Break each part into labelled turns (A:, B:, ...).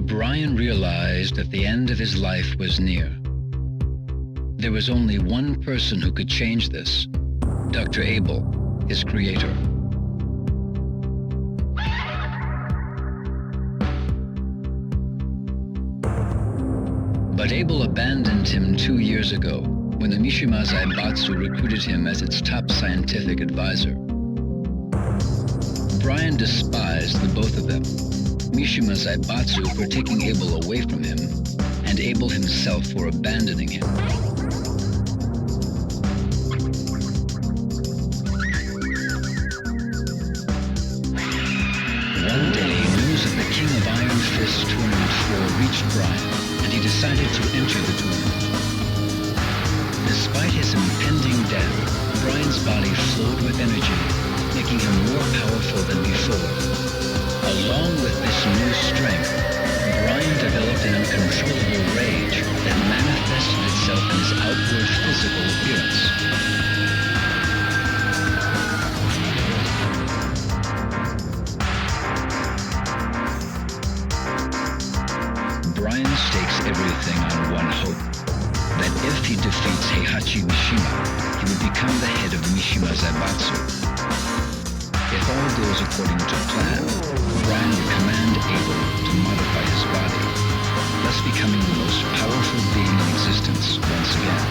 A: Brian realized that the end of his life was near. There was only one person who could change this, Dr. Abel, his creator. But Abel abandoned him 2 years ago when the Mishima Zaibatsu recruited him as its top scientific advisor. Brian despised the both of them, Mishima Zaibatsu for taking Abel away from him, and Abel himself for abandoning him. One day, news of the King of Iron Fist Tournament 4 reached Brian, and he decided to enter the tournament. Despite his impending death, Brian's body flowed with energy, making him more powerful than before. Along with this new strength, Brian developed an uncontrollable rage that manifested itself in his outward physical appearance. Brian stakes everything on one hope, that if he defeats Heihachi Mishima, he would become the head of Mishima Zaibatsu. If all goes according to plan, Brian would command Abel to modify his body, thus becoming the most powerful being in existence once again.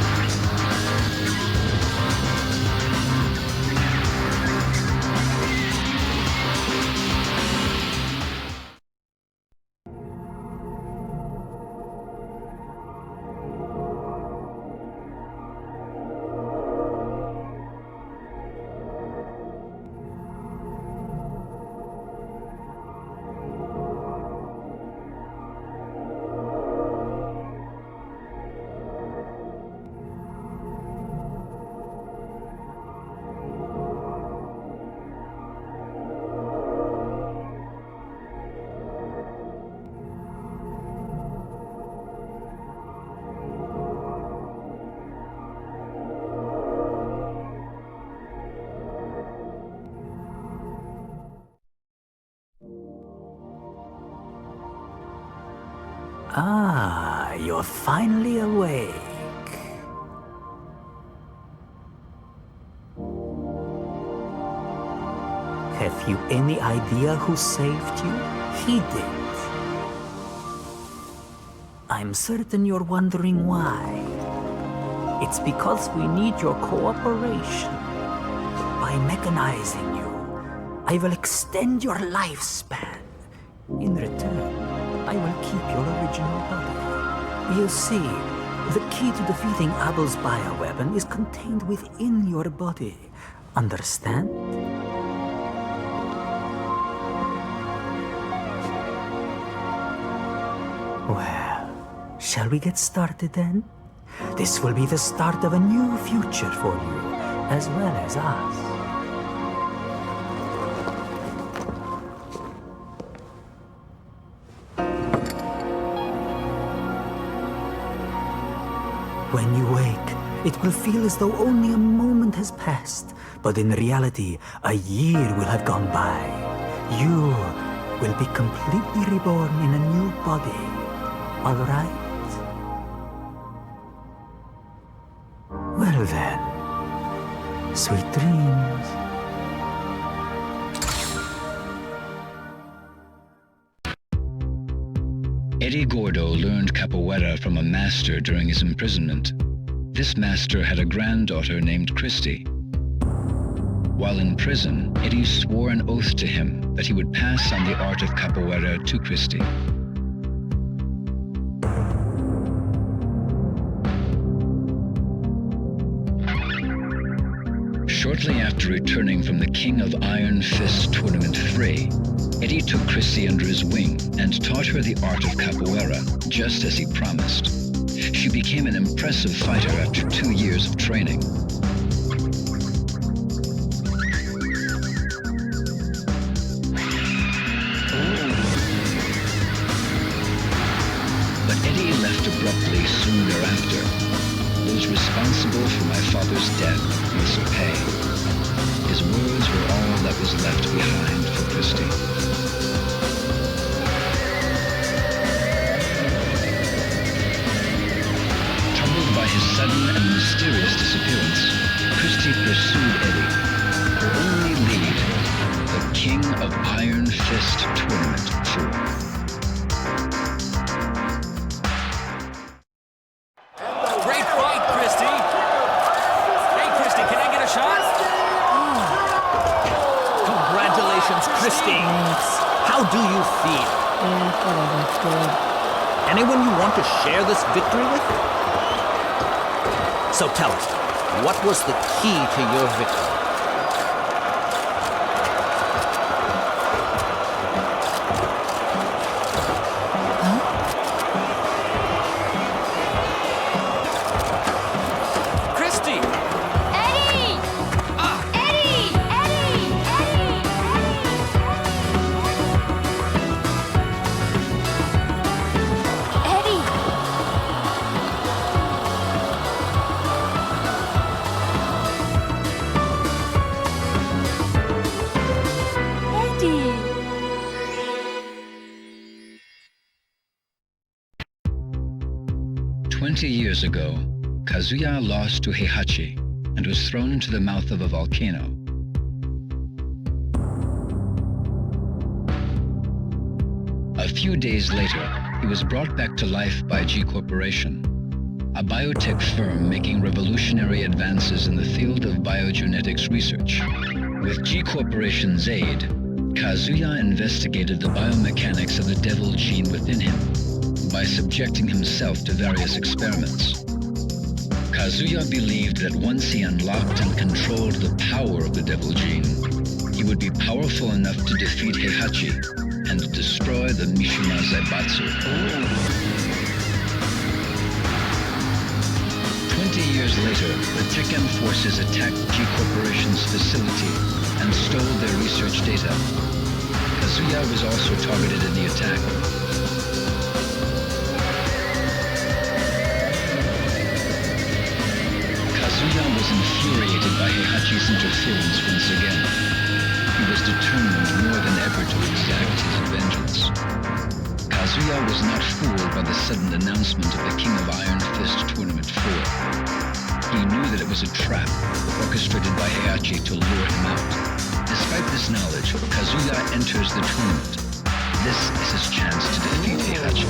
B: Ah, you're finally awake. Have you any idea who saved you? He did. I'm certain you're wondering why. It's because we need your cooperation. By mechanizing you, I will extend your lifespan. In return, I will keep your original body. You see, the key to defeating Abel's bioweapon is contained within your body. Understand? Well, shall we get started then? This will be the start of a new future for you, as well as us. When you wake, it will feel as though only a moment has passed, but in reality, a year will have gone by. You will be completely reborn in a new body, all right? Well then, sweet dreams.
A: Eddie Gordo learned capoeira from a master during his imprisonment. This master had a granddaughter named Christy. While in prison, Eddie swore an oath to him that he would pass on the art of capoeira to Christy. Shortly after returning from the King of Iron Fist Tournament 3, Eddie took Christy under his wing and taught her the art of capoeira, just as he promised. She became an impressive fighter after 2 years of training. But Eddie left abruptly soon thereafter. Those responsible for my father's death must pay. His words were all that was left behind for Christy. Eddie, her only lead, the King of Iron Fist Tournament 4.
C: Great fight, Christy! Hey, Christy, can I get a shot? Congratulations, Christy! How do you feel? Anyone you want to share this victory with? So tell us, what was the key to your victory? Christy!
D: Eddie! Eddie! Eddie!
A: 20 years ago, Kazuya lost to Heihachi and was thrown into the mouth of a volcano. A few days later, he was brought back to life by G Corporation, a biotech firm making revolutionary advances in the field of biogenetics research. With G Corporation's aid, Kazuya investigated the biomechanics of the devil gene within him by subjecting himself to various experiments. Kazuya believed that once he unlocked and controlled the power of the devil gene, he would be powerful enough to defeat Heihachi and destroy the Mishima Zaibatsu. 20 years later, the Tekken forces attacked G Corporation's facility and stole their research data. Kazuya was also targeted in the attack. Kazuya was infuriated by Heihachi's interference once again. He was determined more than ever to exact his vengeance. Kazuya was not fooled by the sudden announcement of the King of Iron Fist Tournament 4. He knew that it was a trap orchestrated by Heihachi to lure him out. Despite this knowledge, Kazuya enters the tournament. This is his chance to defeat Heihachi.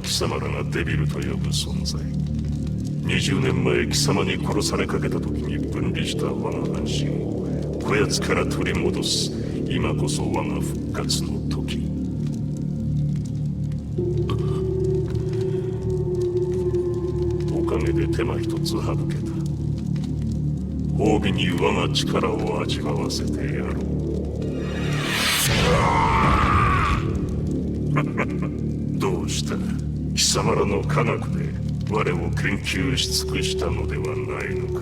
E: 貴様らがデビルと呼ぶ存在。20年前貴様に殺されかけた時に分離した我が半身をこやつから取り戻す。今こそ我が復活の時。おかげで手間一つ省けた。褒美に我が力を味わわせてやろう。どうした？貴様らの科学で我を研究し尽くしたのではないのか。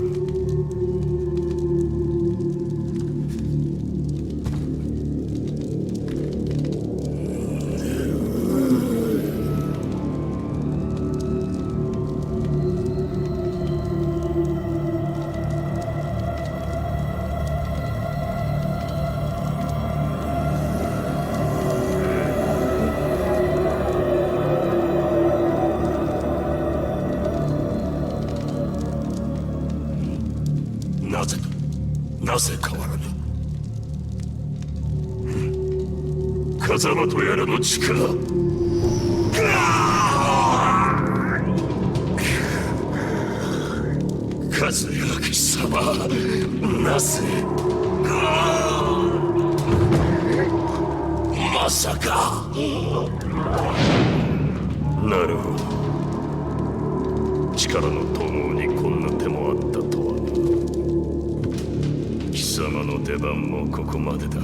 E: ぜ変わらぬ。風間とやらの力。和明様、なぜ。まさか。なるほど。力の統合にこんな手もあったとは。貴様の出番もここまでだ。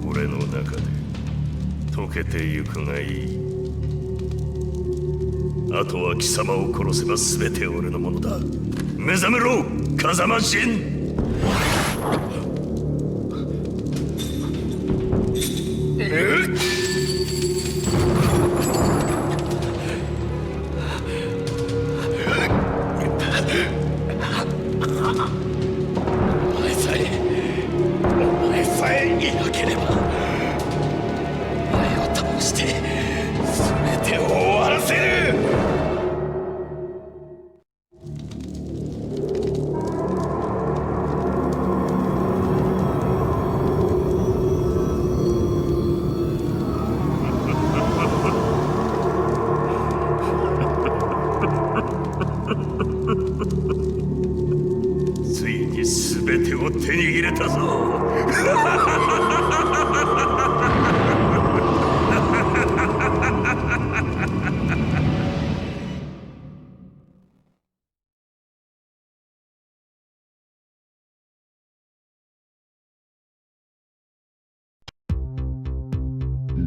E: 俺の中で溶けてゆくがいい。あとは貴様を殺せば全て俺のものだ。目覚めろ、風間陣。ついに全てを手に入れたぞ。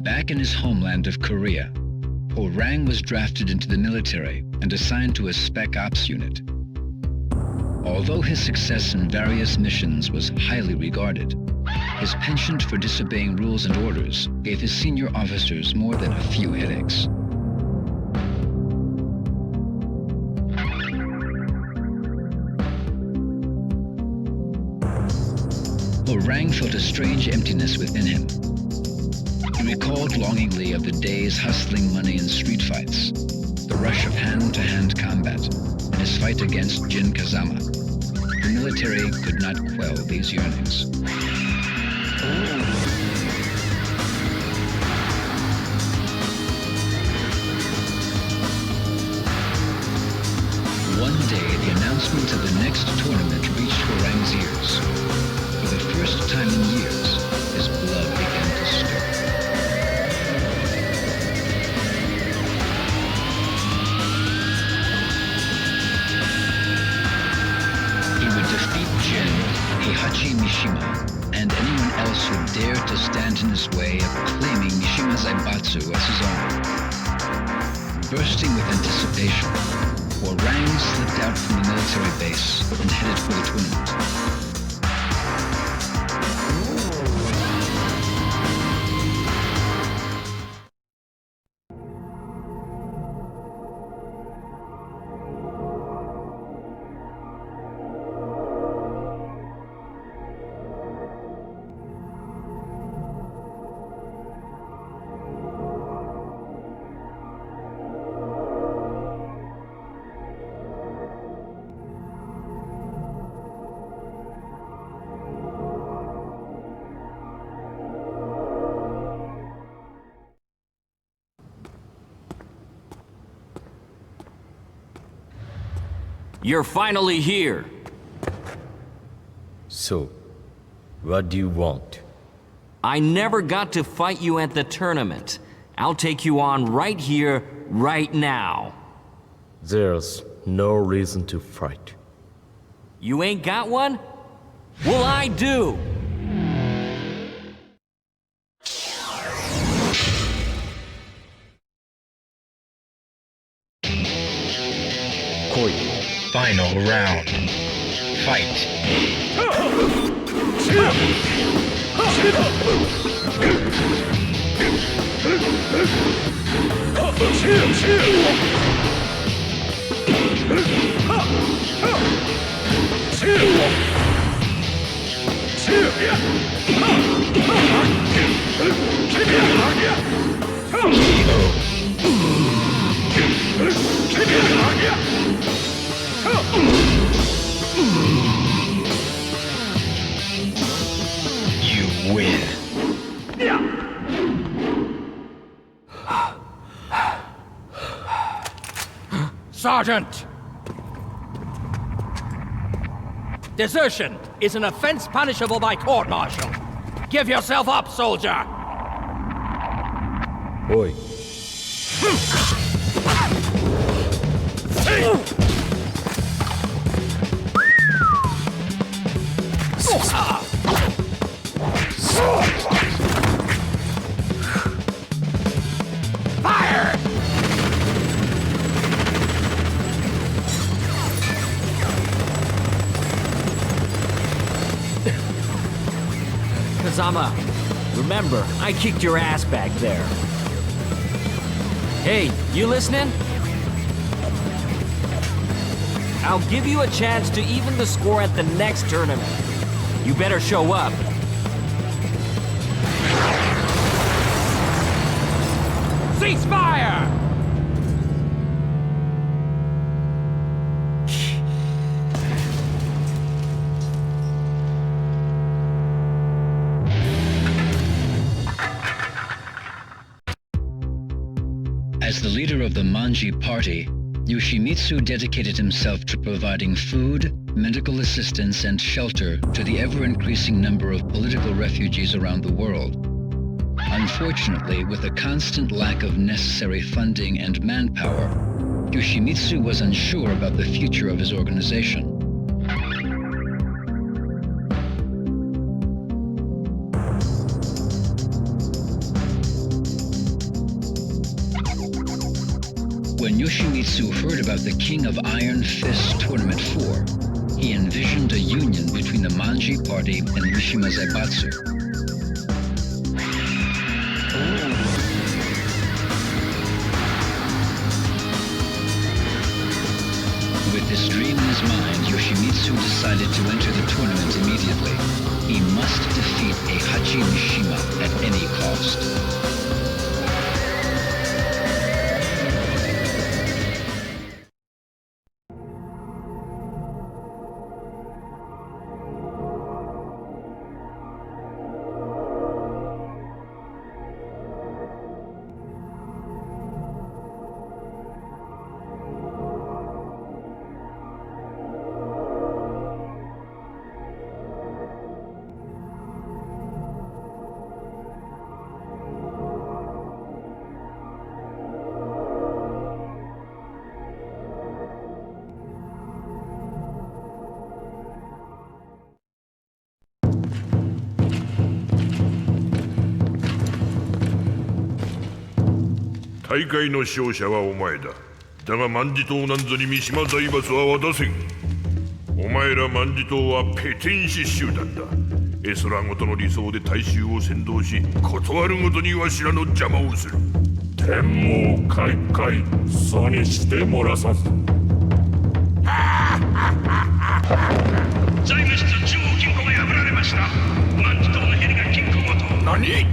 A: Back in his homeland of Korea, Orang was drafted into the military and assigned to a Spec Ops unit. Although his success in various missions was highly regarded, his penchant for disobeying rules and orders gave his senior officers more than a few headaches. Orang felt a strange emptiness within him. He recalled longingly of the days hustling money in street fights, the rush of hand-to-hand combat, and his fight against Jin Kazama. The military could not quell these yearnings. One day, the announcement of the next tournament reached Orang's ears. For the first time in years, his blood began to stir. He would defeat Jin, Heihachi Mishima, and anyone else who dared to stand in his way of claiming Mishima Zaibatsu as his own. Bursting with anticipation, Orang slipped out from the military base and headed for the tournament.
C: You're finally here.
F: So, what do you want?
C: I never got to fight you at the tournament. I'll take you on right here, right now.
F: There's no reason to fight.
C: You ain't got one? Well, I do!
A: Final round. Fight.
G: Sergeant! Desertion is an offense punishable by court-martial. Give yourself up, soldier!
F: Oi.
G: Fire!
C: Kazama, remember, I kicked your ass back there. Hey, you listening? I'll give you a chance to even the score at the next tournament. You better show up.
G: Ceasefire!
A: As the leader of the Manji party, Yoshimitsu dedicated himself to providing food, medical assistance, and shelter to the ever-increasing number of political refugees around the world. Unfortunately, with a constant lack of necessary funding and manpower, Yoshimitsu was unsure about the future of his organization. When Yoshimitsu heard about the King of Iron Fist Tournament 4, he envisioned a union between the Manji party and Mishima Zaibatsu. With this dream in his mind, Yoshimitsu decided to enter the tournament immediately. He must defeat Heihachi Mishima at any cost.
E: The 大会の勝者はお前だ。だが万事島なんぞに三島財閥は渡せん。お前ら万事島はペテン師集団だ。絵空ごとの理想で大衆を先導し、断るごとにわしらの邪魔をする。天網開会、そうにしてもらさん。
H: 財務室中央金庫が破られました。万事島のヘリが金庫ごと。
E: 何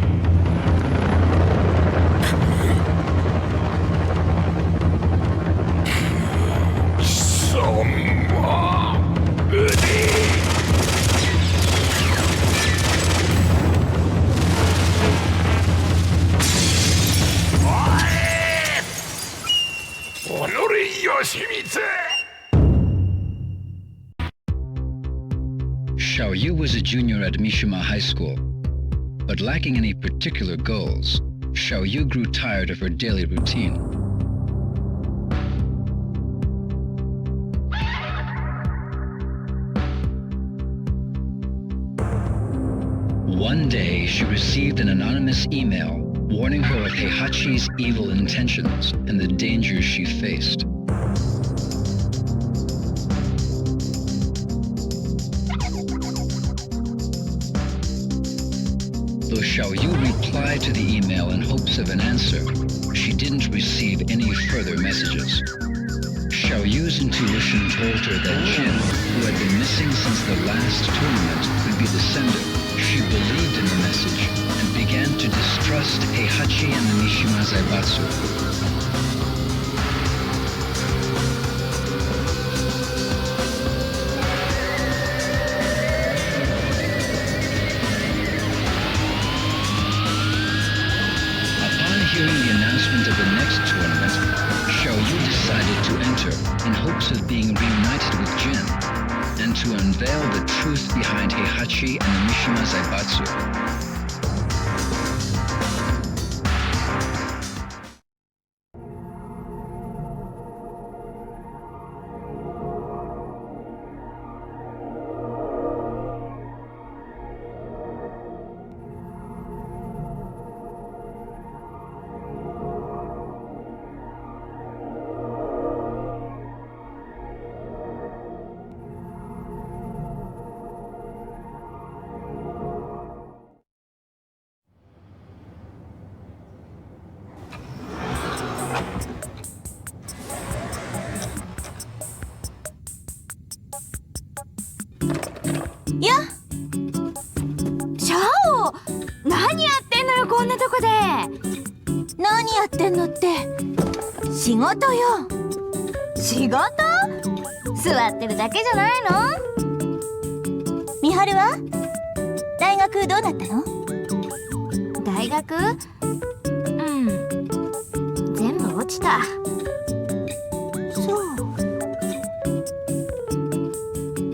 E: ？Xiaoyu
A: was a junior at Mishima High School, but lacking any particular goals, Xiaoyu grew tired of her daily routine. One day, she received an anonymous email warning her of Heihachi's evil intentions and the dangers she faced. Though Xiaoyu replied to the email in hopes of an answer, she didn't receive any further messages. Xiaoyu's intuition told her that Jin, who had been missing since the last tournament, could be the sender. She believed in the message and began to distrust Heihachi and the Mishima Zaibatsu. Upon hearing the announcement of the next tournament, Xiaoyu decided to enter. of being reunited with Jin, and to unveil the truth behind Heihachi and the Mishima Zaibatsu.
D: やっシャオ、何やってんのよこんなとこで。何やってんのって仕事よ。仕事？座ってるだけじゃないの？みはるは大学どうなったの？大学？全部落ちた。そう。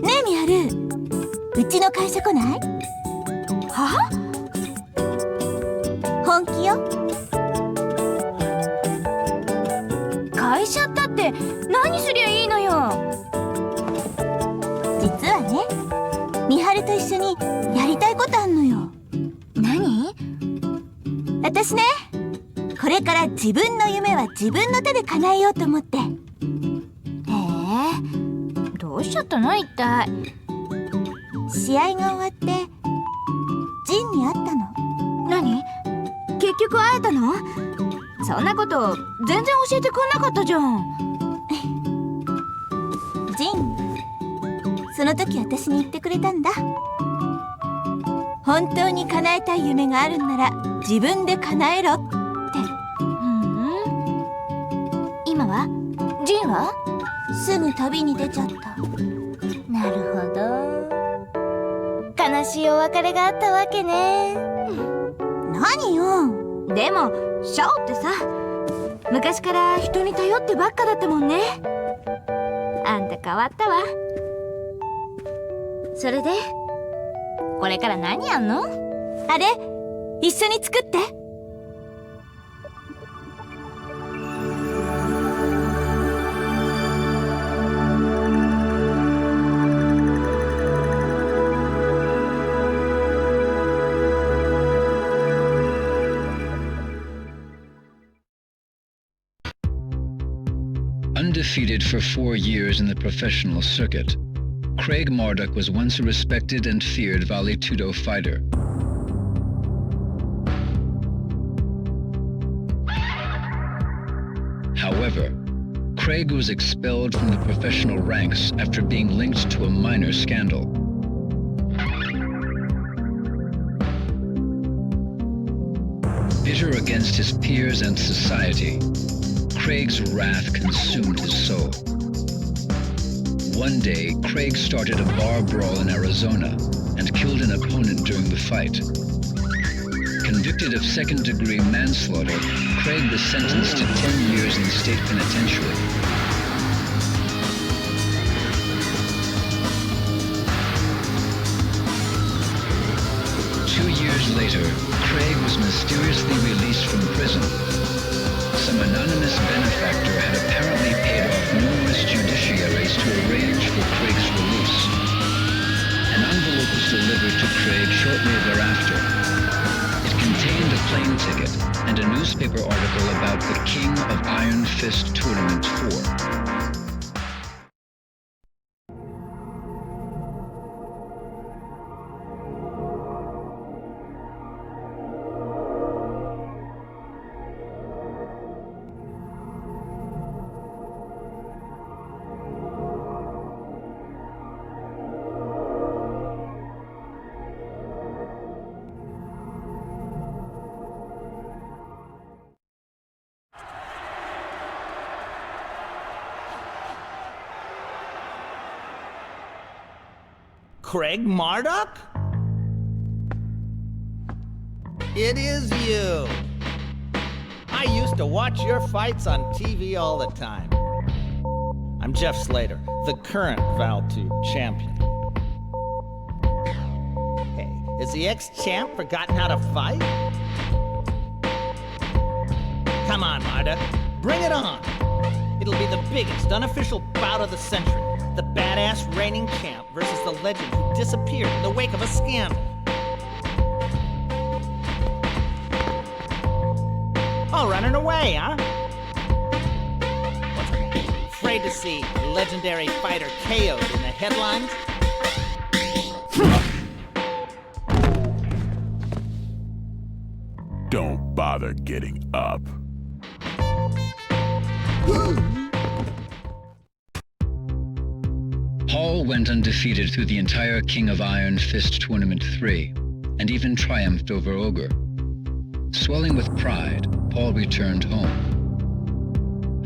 D: ねえみはる、うちの会社来ない？は？本気よ。会社ったって何すりゃいいのよ。実はね、みはると一緒にやりたいことあんのよ。何？私ね、これから自分の夢は自分の手で叶えようと思って。どうしちゃったの一体。試合が終わってジンに会ったの。何？結局会えたの？そんなこと全然教えてくんなかったじゃん。ジン、その時私に言ってくれたんだ。本当に叶えたい夢があるんなら自分で叶えろって。今は？ジンは？すぐ旅に出ちゃった。なるほど。悲しいお別れがあったわけね。何よ。でもシャオってさ、昔から人に頼ってばっかだったもんね。あんた変わったわ。それでこれから何やんの？あれ、一緒に作って。
A: Undefeated for 4 years in the professional circuit, Craig Marduk was once a respected and feared Vale Tudo fighter. However, Craig was expelled from the professional ranks after being linked to a minor scandal. Bitter against his peers and society, Craig's wrath consumed his soul. One day, Craig started a bar brawl in Arizona and killed an opponent during the fight. Convicted of second-degree manslaughter, Craig was sentenced to 10 years in the state penitentiary. Later, Craig was mysteriously released from prison. Some anonymous benefactor had apparently paid off numerous judiciaries to arrange for Craig's release. An envelope was delivered to Craig shortly thereafter. It contained a plane ticket and a newspaper article about the King of Iron Fist Tournament 4.
I: Craig Marduk? It is you. I used to watch your fights on TV all the time. I'm Jeff Slater, the current ValTube champion. Hey, has the ex-champ forgotten how to fight? Come on, Marta, bring it on. It'll be the biggest unofficial bout of the century. The badass reigning champ versus the legend who disappeared in the wake of a scandal. Oh, running away, huh? Afraid to see a legendary fighter KO'd in the headlines?
E: Don't bother getting up.
A: Paul went undefeated through the entire King of Iron Fist Tournament 3, and even triumphed over Ogre. Swelling with pride, Paul returned home.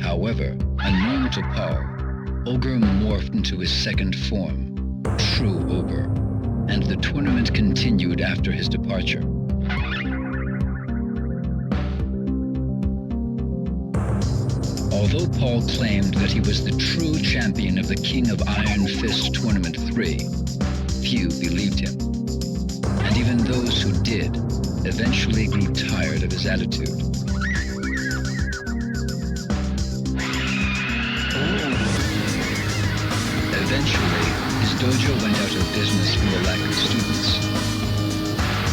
A: However, unknown to Paul, Ogre morphed into his second form, True Ogre, and the tournament continued after his departure. Although Paul claimed that he was the true champion of the King of Iron Fist Tournament 3, few believed him. And even those who did eventually grew tired of his attitude. Eventually, his dojo went out of business for the lack of students.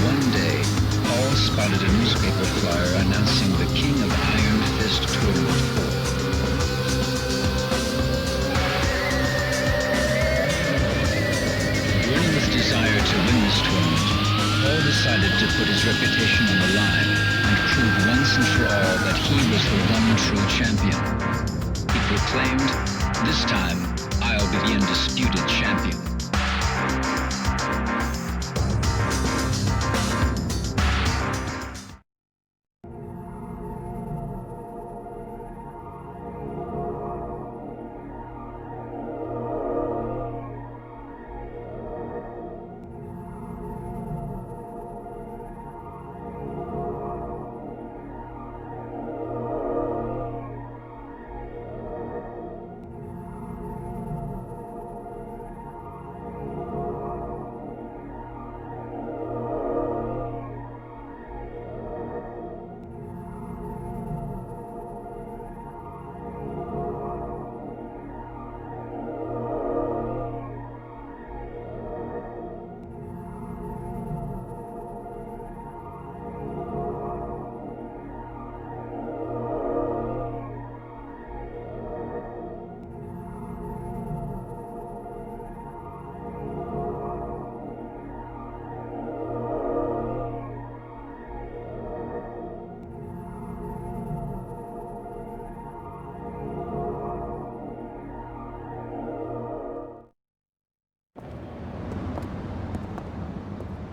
A: One day, Paul spotted a newspaper flyer announcing the King of Iron Fist Tournament 4. Burning with desire to win this tournament, Paul decided to put his reputation on the line and prove once and for all that he was the one true champion. He proclaimed, "This time, I'll be the undisputed champion."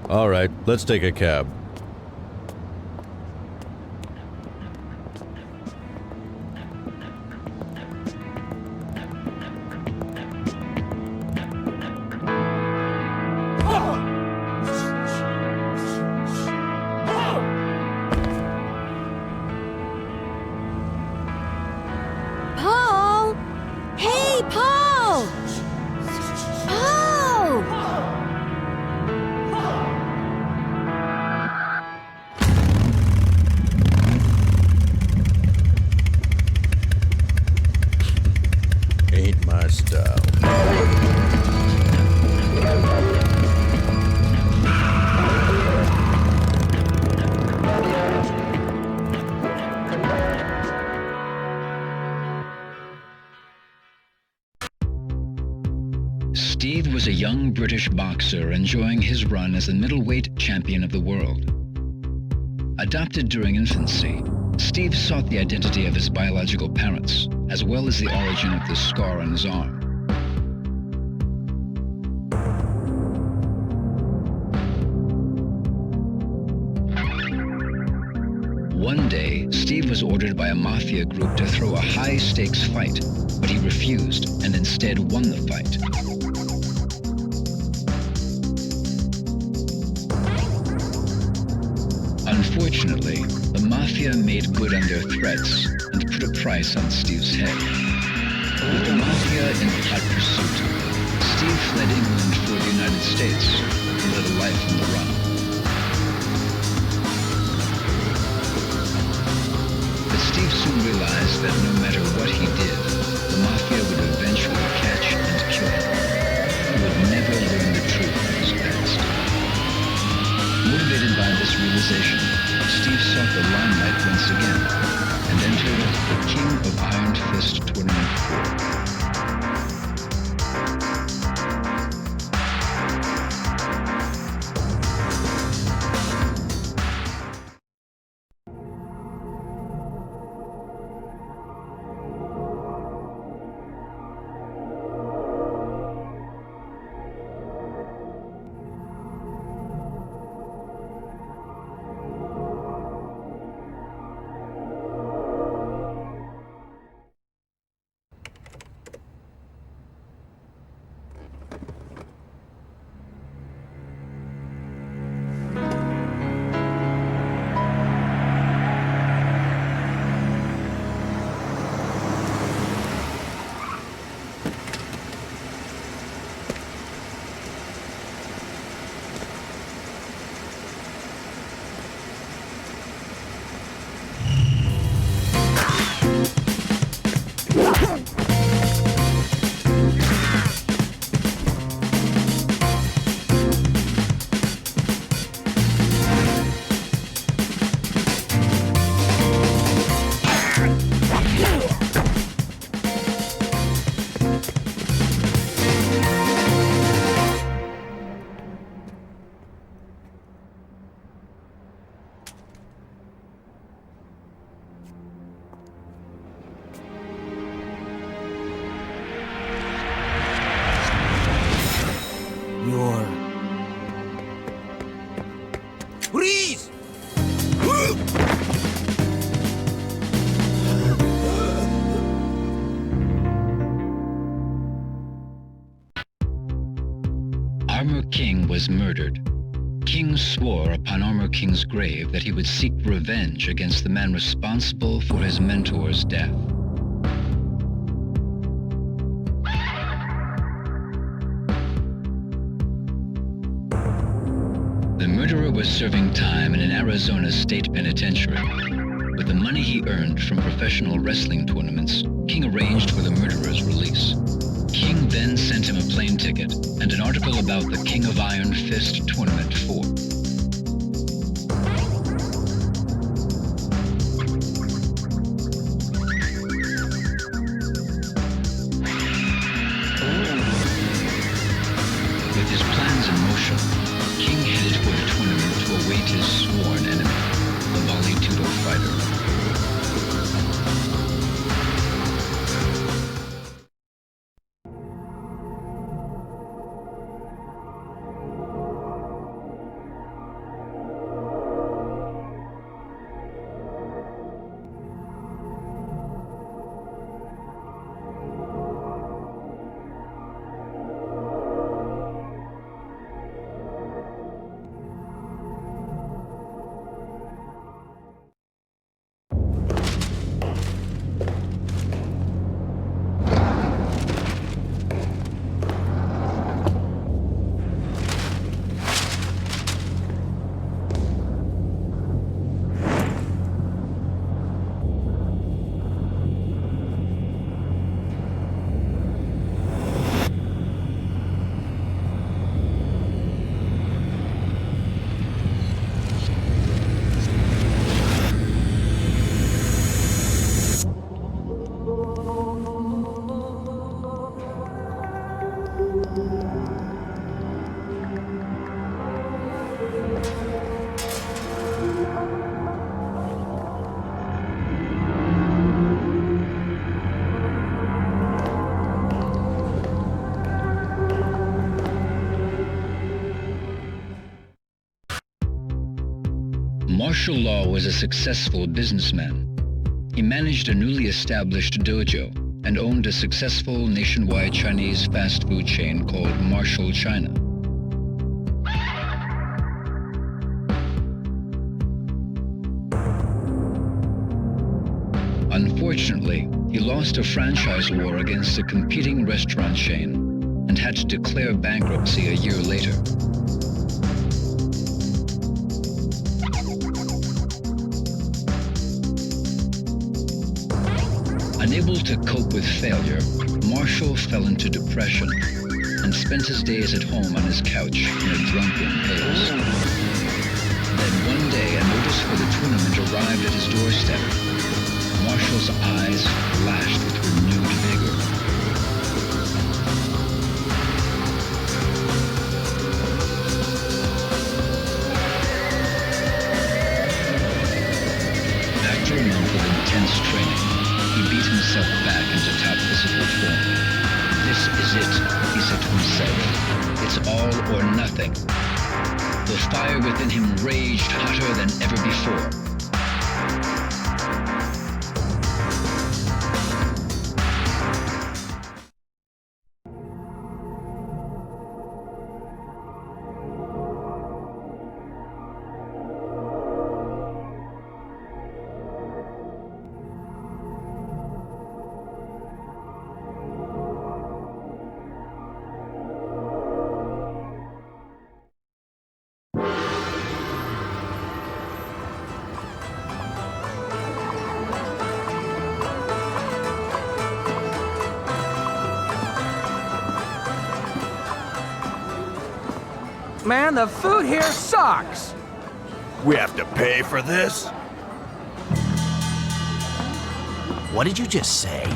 J: All right, let's take a cab.
D: Paul! Hey, Paul! Paul!
J: Ain't my style.
A: Steve was a young British boxer enjoying his run as the middleweight champion of the world. Adopted during infancy, Steve sought the identity of his biological parents, as well as the origin of the scar on his arm. One day, Steve was ordered by a mafia group to throw a high-stakes fight, but he refused and instead won the fight. Unfortunately, the mafia made good on their threats and put a price on Steve's head. With the mafia in hot pursuit, Steve fled England for the United States to live a life on the run. But Steve soon realized that no matter what he did, the mafia would eventually catch and kill him. He would never learn the truth of his past. Motivated by this realization, Steve sought the limelight once again and entered the King of Iron Fist Tournament 4.
G: Freeze!
A: Armor King was murdered. King swore upon Armor King's grave that he would seek revenge against the man responsible for his mentor's death. The murderer was serving time in an Arizona state penitentiary. With the money he earned from professional wrestling tournaments, King arranged for the murderer's release. King then sent him a plane ticket and an article about the King of Iron Fist Tournament 4. With his plans in motion, King headed for the tournament to await his sworn enemy, the Vale Tudo fighter. Martial Law was a successful businessman. He managed a newly established dojo and owned a successful nationwide Chinese fast food chain called Martial China. Unfortunately, he lost lost a franchise war against a competing restaurant chain and had to declare bankruptcy a year later. Unable to cope with failure, Marshall fell into depression and spent his days at home on his couch in a drunken haze. Then one day, a notice for the tournament arrived at his doorstep. Marshall's eyes flashed with renewed vigor. After a month of intense training, he beat himself back into top physical form. This is it, he said to himself. It's all or nothing. The fire within him raged hotter than ever before.
G: Man, the food here sucks!
K: We have to pay for this? What did you just say?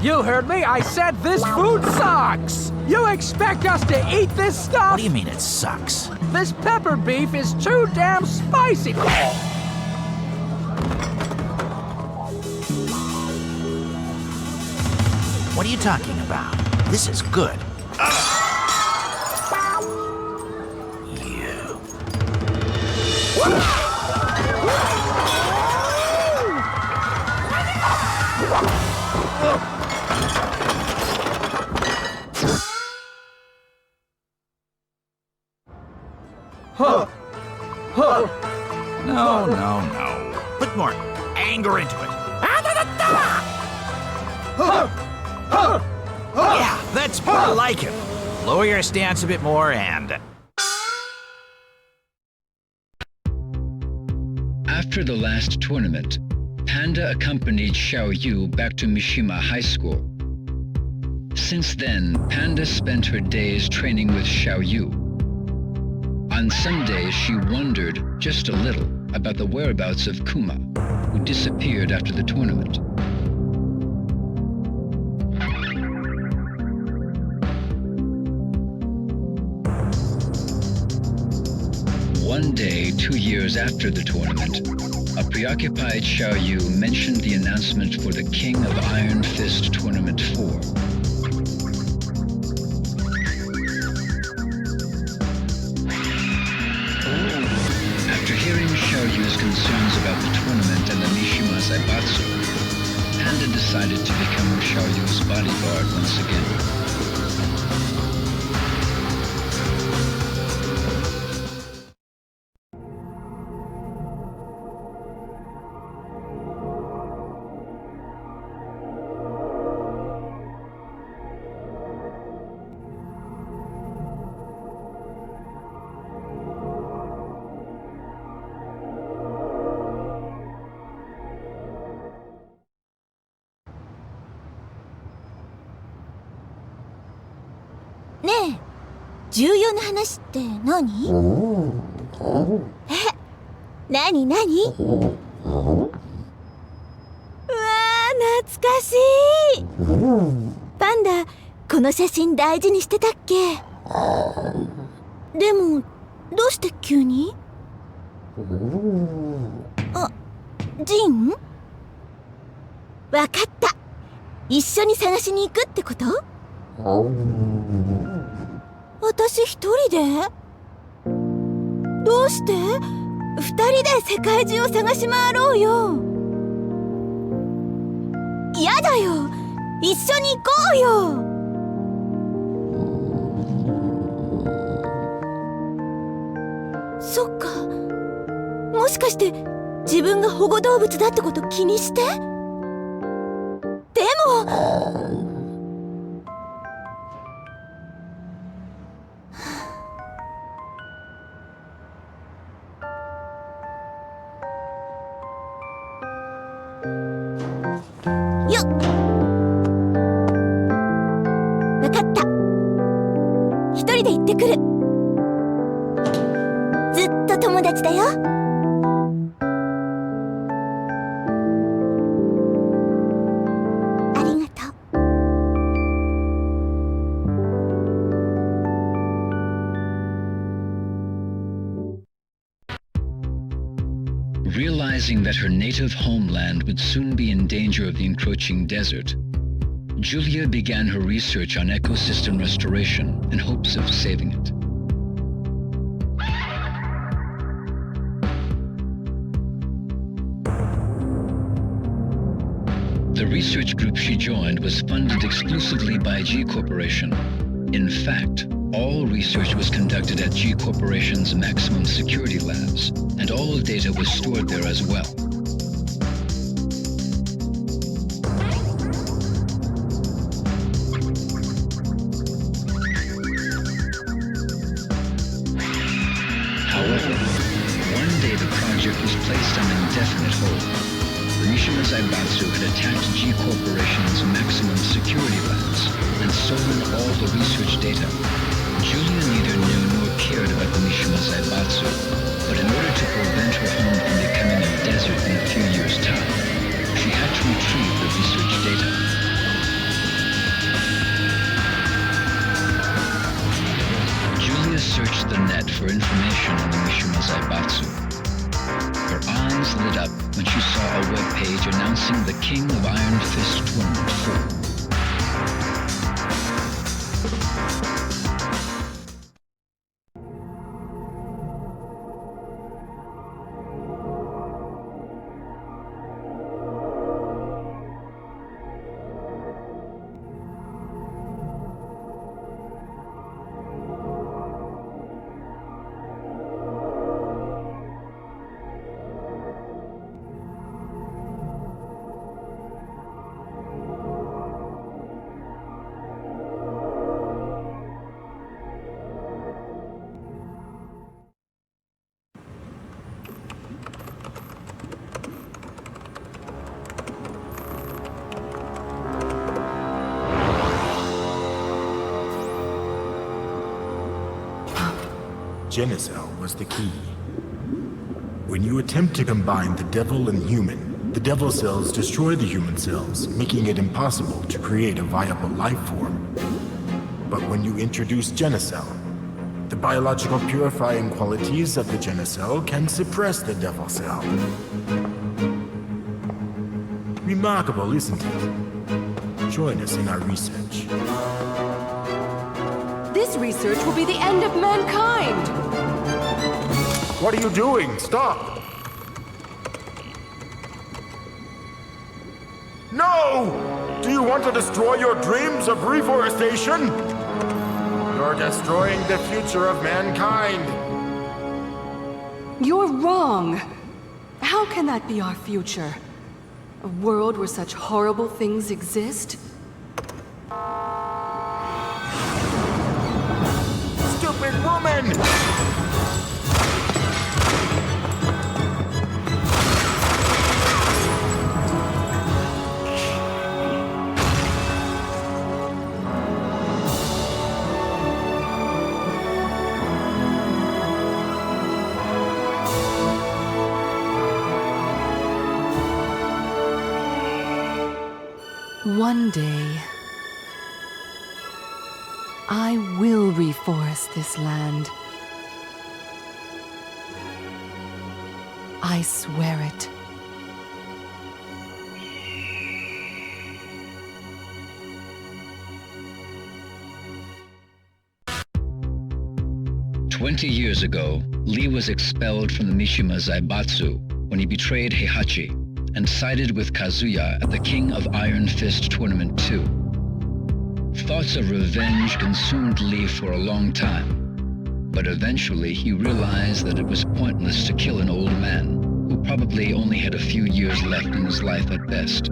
G: You heard me, I said this food sucks! You expect us to eat this stuff?
K: What do you mean it sucks?
G: This pepper beef is too damn spicy!
K: What are you talking about? This is good. No. Put more anger into it. Yeah, that's more like it. Lower your stance a bit more and...
A: After the last tournament, Panda accompanied Xiao Yu back to Mishima High School. Since then, Panda spent her days training with Xiao Yu. On some days, she wondered just a little about the whereabouts of Kuma, who disappeared after the tournament. One day, 2 years after the tournament, a preoccupied Xiao Yu mentioned the announcement for the King of Iron Fist Tournament 4. After hearing Xiao Yu's concerns about the tournament and the Mishima Zaibatsu, Panda decided to become Xiao Yu's bodyguard once again.
D: ねえ、重要な話って何？何？うわー、懐かしい。パンダ、この写真大事にしてたっけ？でも、どうして急に？あ、ジン？わかった。一緒に探しに行くってこと？私一人で？どうして？二人で世界中を探し回ろうよ。やだよ。一緒に行こうよ。そっか。もしかして自分が保護動物だってこと気にして？でもよっ。わかった。一人で行ってくる。ずっと友達だよ。ありがとう。
A: Realizing that her native homeland would soon be in danger of the encroaching desert, Julia began her research on ecosystem restoration in hopes of saving it. The research group she joined was funded exclusively by G Corporation. In fact, all research was conducted at G Corporation's maximum security labs, and all data was stored there as well. However, one day the project was placed on indefinite hold. Mishima Zaibatsu had attacked G Corporation's maximum security labs and stolen all the research data. Julia neither knew nor cared about the Mishima Zaibatsu, but in order to prevent her home from becoming a desert in a few years' time, she had to retrieve the research data. Julia searched the net for information on the Mishima Zaibatsu. Her eyes lit up when she saw a web page announcing the King of Iron Fist Tournament 4.
L: Genicel was the key. When you attempt to combine the devil and human, the devil cells destroy the human cells, making it impossible to create a viable life form. But when you introduce Genicel, the biological purifying qualities of the Genicel can suppress the devil cell. Remarkable, isn't it? Join us in our research.
M: This research will be the end of mankind!
L: What are you doing? Stop! No! Do you want to destroy your dreams of reforestation? You're destroying the future of mankind!
M: You're wrong! How can that be our future? A world where such horrible things exist?
L: Stupid woman!
M: One day, I will reforest this land. I swear it.
A: "20 years ago, Lee was expelled from the Mishima Zaibatsu when he betrayed Heihachi and sided with Kazuya at the King of Iron Fist Tournament 2. Thoughts of revenge consumed Lee for a long time, but eventually he realized that it was pointless to kill an old man who probably only had a few years left in his life at best.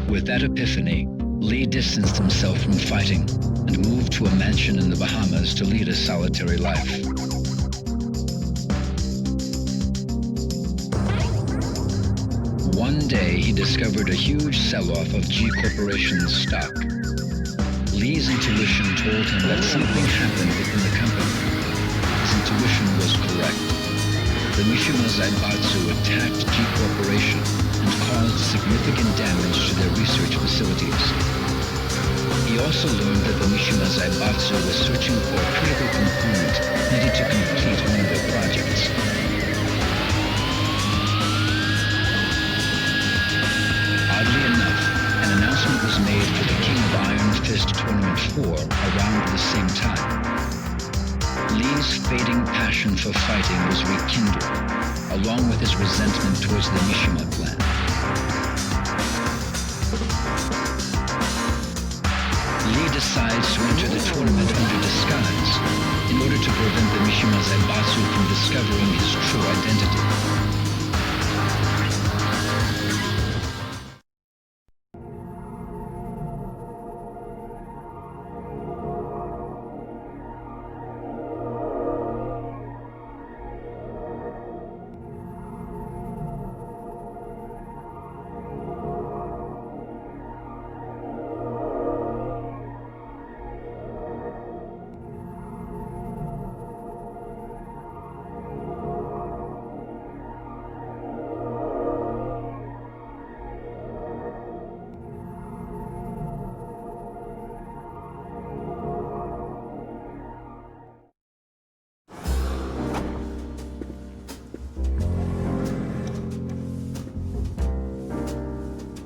A: With that epiphany, Lee distanced himself from fighting and moved to a mansion in the Bahamas to lead a solitary life. One day, he discovered a huge sell-off of G Corporation's stock. Lee's intuition told him that something happened within the company. His intuition was correct. The Mishima Zaibatsu attacked G Corporation and caused significant damage to their research facilities. He also learned that the Mishima Zaibatsu was searching for a critical component needed to complete one of their projects. Oddly enough, an announcement was made for the King of Iron Fist Tournament 4 around the same time. Lee's fading passion for fighting was rekindled, along with his resentment towards the Mishima clan. Lee decides to enter the tournament under disguise in order to prevent the Mishima Zaibatsu from discovering his true identity.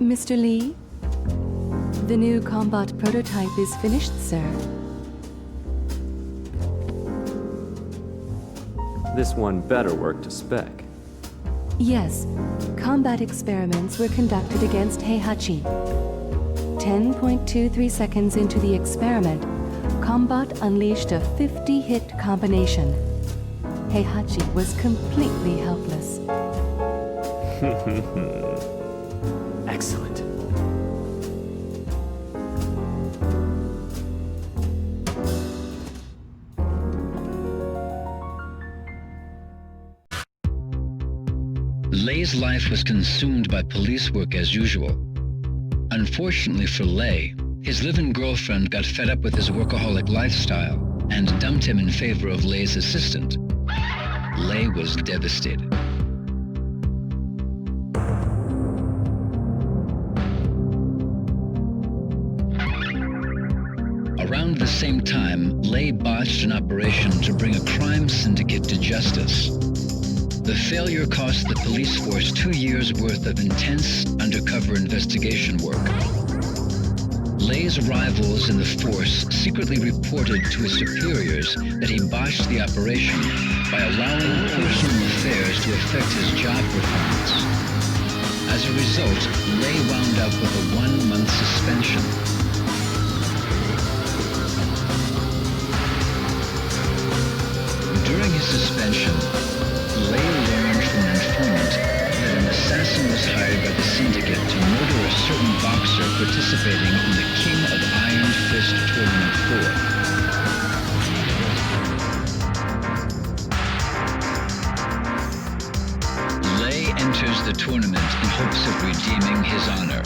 M: Mr. Lee, the new combat prototype is finished, sir.
N: This one better work to spec.
M: Yes, combat experiments were conducted against Heihachi. 10.23 seconds into the experiment, Combat unleashed a 50-hit combination. Heihachi was completely helpless.
N: Excellent.
A: Lei's life was consumed by police work as usual. Unfortunately for Lei, his live-in girlfriend got fed up with his workaholic lifestyle and dumped him in favor of Lei's assistant. Lei was devastated. Around the same time, Lei botched an operation to bring a crime syndicate to justice. The failure cost the police force 2 years' worth of intense undercover investigation work. Lei's rivals in the force secretly reported to his superiors that he botched the operation by allowing personal affairs to affect his job performance. As a result, Lei wound up with a 1-month suspension. During his suspension, Lei learned from an informant that an assassin was hired by the syndicate to murder a certain boxer participating in the King of Iron Fist Tournament 4. Lei enters the tournament in hopes of redeeming his honor.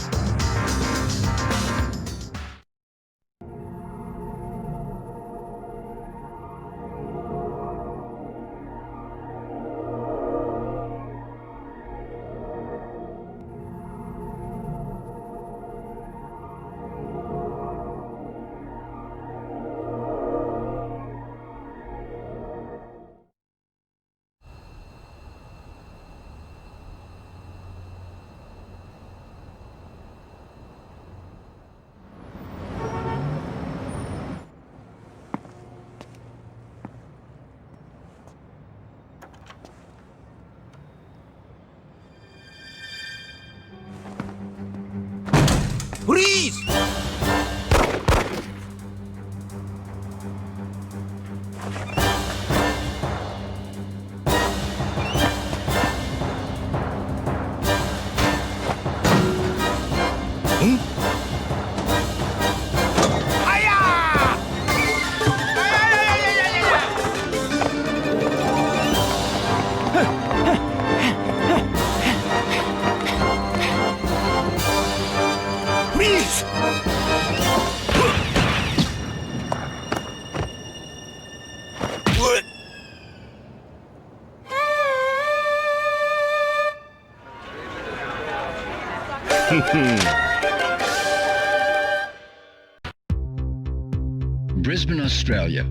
A: Brisbane, Australia,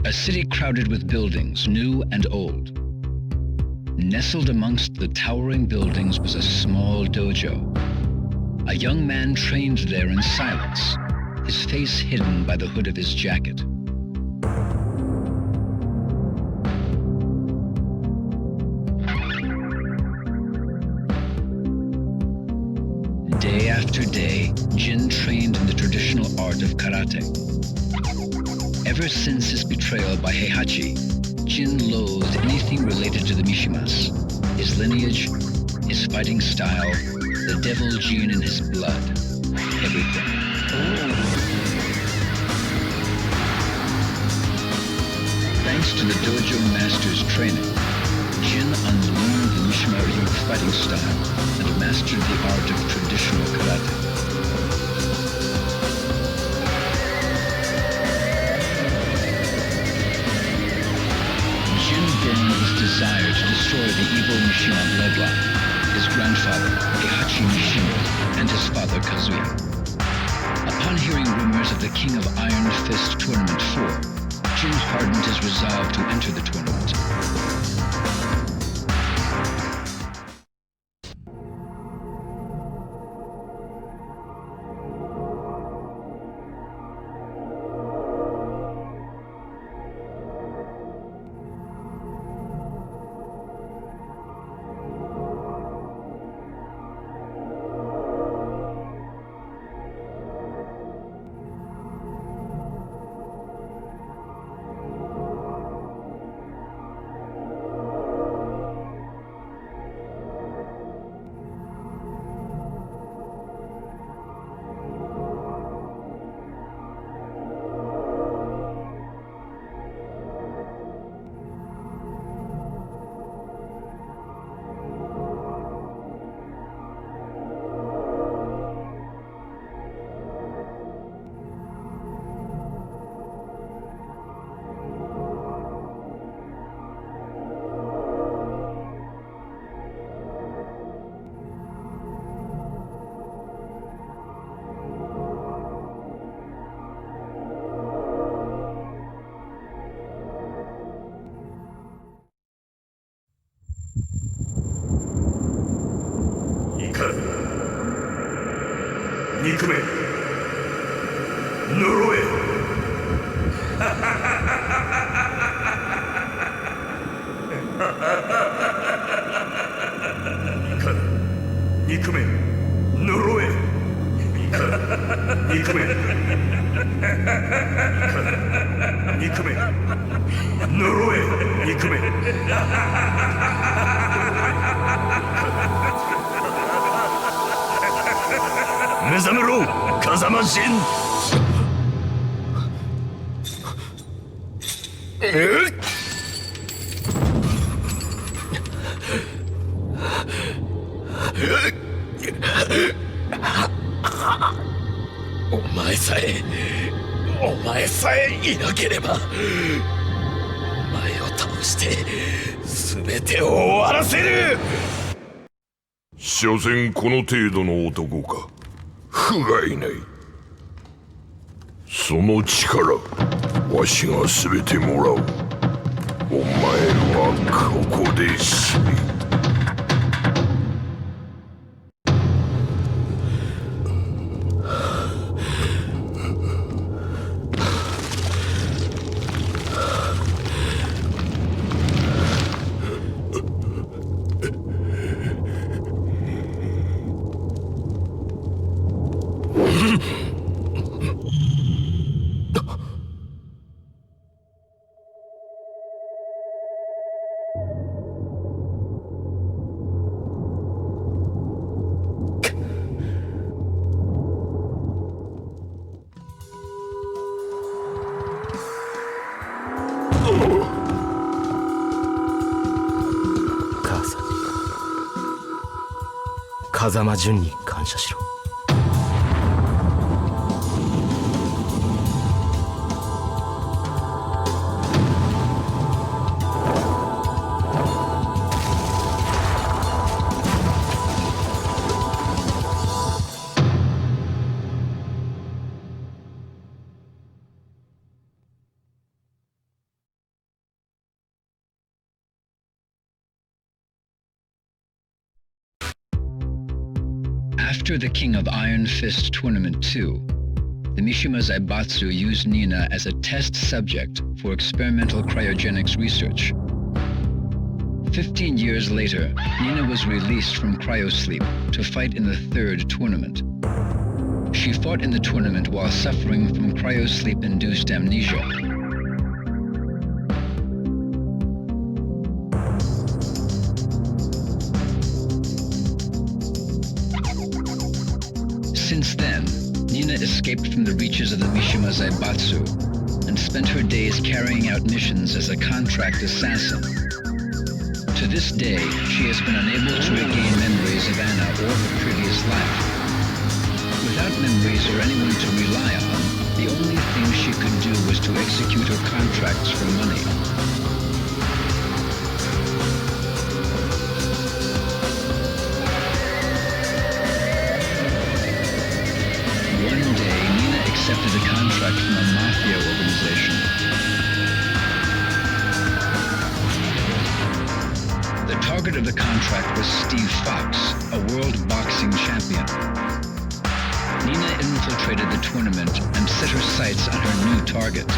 A: a city crowded with buildings, new and old. Nestled amongst the towering buildings was a small dojo. A young man trained there in silence, his face hidden by the hood of his jacket. Day after day, Jin trained in the traditional art of karate. Ever since his betrayal by Heihachi, Jin loathed anything related to the Mishimas, his lineage, his fighting style, the devil gene in his blood, everything. Thanks to the dojo master's training, Jin unlearned the Mishima Ryu fighting style and mastered the art of traditional karate. Jin burned with desire to destroy the evil Mishima bloodline, his grandfather, Heihachi Mishima, and his father, Kazuya. Upon hearing rumors of the King of Iron Fist Tournament 4, Jin hardened his resolve to enter the tournament.
E: 憎め呪え憎め呪え憎め憎め呪え憎め目覚めろ風間陣
O: お前さえいなければお前を倒して全てを終わらせる。
E: 所詮この程度の男か。不甲斐ない。その力わしが全てもらう。お前はここで死ね。
O: 風間淳に感謝しろ。
A: After the King of Iron Fist Tournament 2, the Mishima Zaibatsu used Nina as a test subject for experimental cryogenics research. 15 years later, Nina was released from cryosleep to fight in the third tournament. She fought in the tournament while suffering from cryosleep-induced amnesia. Since then, Nina escaped from the reaches of the Mishima Zaibatsu and spent her days carrying out missions as a contract assassin. To this day, she has been unable to regain memories of Anna or her previous life. Without memories or anyone to rely on, the only thing she could do was to execute her contracts for money. One day, Nina accepted a contract from a mafia organization. The target of the contract was Steve Fox, a world boxing champion. Nina infiltrated the tournament and set her sights on her new target.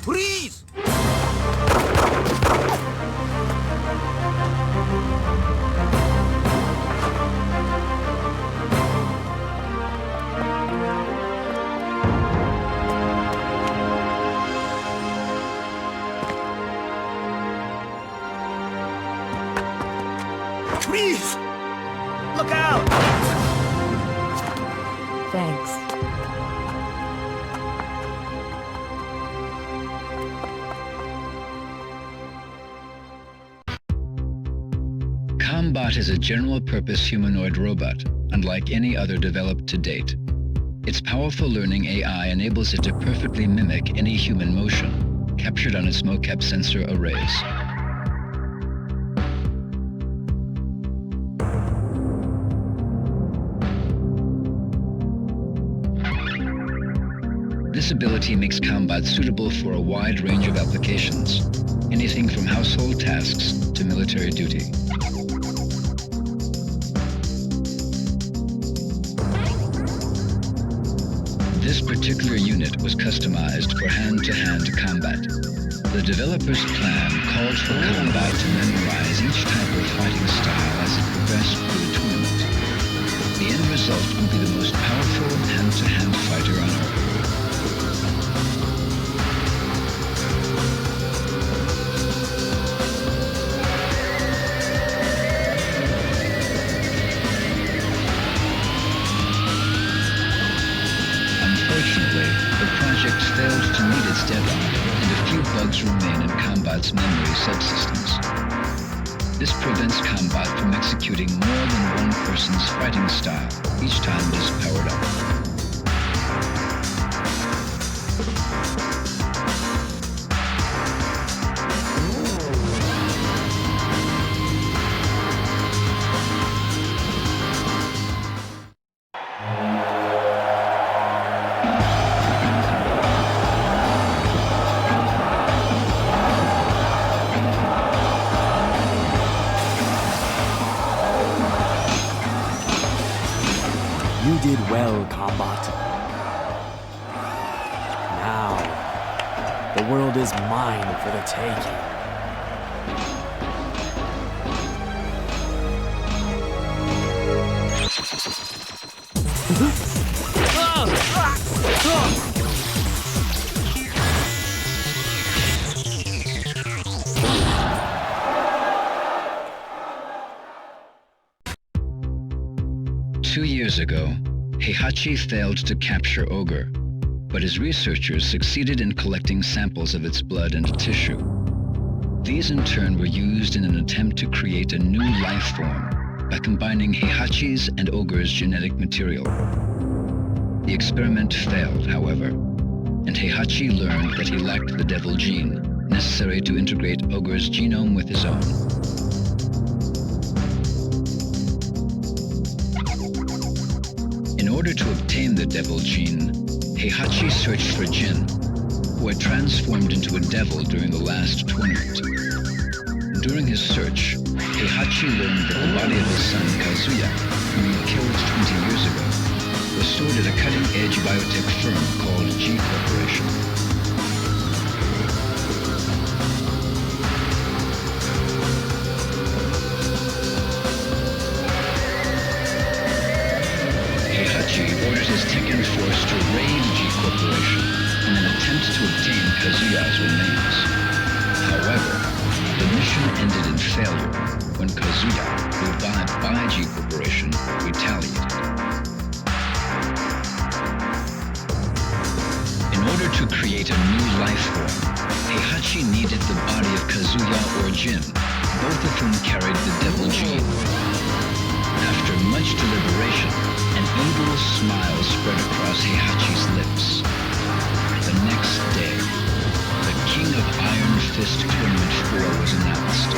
K: Freeze! Freeze! Look out!
B: Thanks.
A: Combot is a general-purpose humanoid robot, unlike any other developed to date. Its powerful learning AI enables it to perfectly mimic any human motion, captured on its mocap sensor arrays. This ability makes Combot suitable for a wide range of applications, anything from household tasks to military duty. This particular unit was customized for hand-to-hand combat. The developer's plan called for Combot to memorize each type of fighting style as it progressed through the tournament. The end result will be the most powerful hand-to-hand fighter on Earth. Unfortunately, the project failed to meet its deadline, and a few bugs remain in Combot's memory subsystems. This prevents Combot from executing more than one person's fighting style each time it is powered up.
N: well, Combat. Now, the world is mine for the taking.
A: Two years ago, Heihachi failed to capture Ogre, but his researchers succeeded in collecting samples of its blood and tissue. These in turn were used in an attempt to create a new life form by combining Heihachi's and Ogre's genetic material. The experiment failed, however, and Heihachi learned that he lacked the devil gene necessary to integrate Ogre's genome with his own. In order to obtain the devil gene, Heihachi searched for Jin, who had transformed into a devil during the last tournament. During his search, Heihachi learned that the body of his son Kazuya, whom he killed 20 years ago, was stored at a cutting-edge biotech firm called G Corporation. Heihachi ordered his Tekken force to raid G Corporation in an attempt to obtain Kazuya's remains. However, the mission ended in failure when Kazuya, revived by G Corporation, retaliated. In order to create a new life form, Heihachi needed the body of Kazuya or Jin, both of whom carried the devil gene. After much deliberation, an evil smile spread across Heihachi's lips. The next day, the King of Iron Fist Tournament 4 was announced.